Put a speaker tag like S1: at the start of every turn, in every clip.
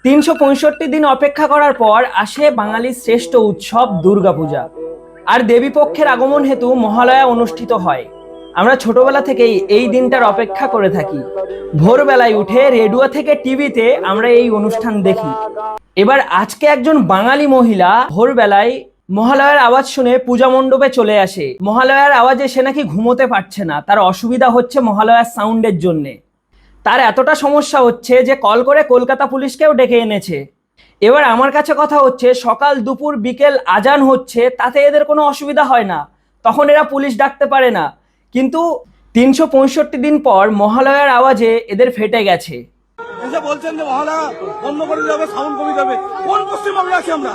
S1: 365 দিন অপেক্ষা করার পর আসে বাঙালির শ্রেষ্ঠ উৎসব দুর্গাপূজা। আর দেবী পক্ষের আগমন হেতু মহালয়া অনুষ্ঠিত হয়। আমরা ছোটবেলা থেকেই এই দিনটার অপেক্ষা করে থাকি। ভোরবেলায় উঠে রেডিও থেকে টিভিতে আমরা এই অনুষ্ঠান দেখি। এবার আজকে একজন বাঙালি মহিলা ভোরবেলায় মহালয়ার আওয়াজ শুনে পূজা মণ্ডপে চলে আসে। মহালয়ার আওয়াজে সে নাকি ঘুমোতে পারছে না, তার অসুবিধা হচ্ছে মহালয়ার সাউন্ডের জন্যে। তার এতটা সমস্যা হচ্ছে যে কল করে কলকাতা পুলিশকেও ডেকে এনেছে। এবার আমার কাছে কথা হচ্ছে, সকাল দুপুর বিকেল আজান হচ্ছে, তাতে এদের কোনো অসুবিধা হয় না, তখন এরা পুলিশ ডাকতে পারে না। কিন্তু 365 দিন পর মহালয়ার আওয়াজে এদের ফেটে গেছে।
S2: এসে বলছেন যে মহালয়া বন্ধ করে দিতে হবে, সাউন্ড কমিয়ে দেবে। কোন পশ্চিমবঙ্গে আছি আমরা?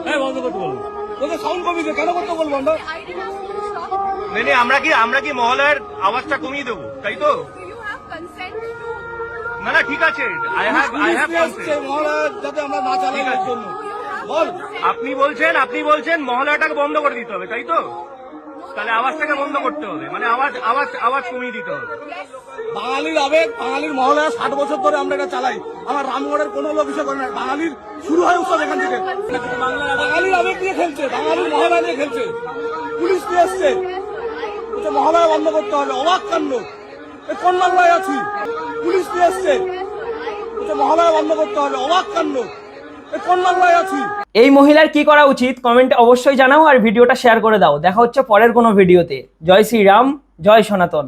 S2: হ্যাঁ, বন্ধ করতে বলবো, ওদের সাউন্ড কমিয়ে দেবে, কেন করতে বলবো আমরা?
S3: আমরা কি মহালয়ার আওয়াজটা কমিয়ে দেবো, তাই তো? না না, ঠিক আছে,
S2: মহালয়া যাতে আমরা না চালাই এর জন্য। বল,
S3: আপনি বলছেন মহালয়াটাকে বন্ধ করে দিতে হবে, তাই তো? তাহলে আওয়াজটাকে বন্ধ করতে হবে, মানে আওয়াজ কমিয়ে দিতে হবে।
S2: বাঙালির আবেগ, বাঙালির মহালয়া 60 বছর ধরে আমরা এটা চালাই। আমার রামগড়ের কোনো লোক হিসেবে করে না। বাঙালির শুরু হয় উৎসব এখান থেকে। বাঙালির আবেগ নিয়ে খেলছে, বাঙালির মহালয়া নিয়ে খেলছে, পুলিশ নিয়ে এসছে, মহালয়া বন্ধ করতে হবে। অবাক কাণ্ড, কোন বাংলায় আছি? পুলিশ নিয়ে এসছে, মহালয়া বন্ধ করতে হবে। অবাক কাণ্ড, কোন বাংলায় আছি?
S1: এই মহিলার কি করা উচিত কমেন্টে অবশ্যই জানাও, আর ভিডিওটা শেয়ার করে দাও। দেখা হচ্ছে পরের কোনো ভিডিওতে। জয় শ্রীরাম, জয় সনাতন।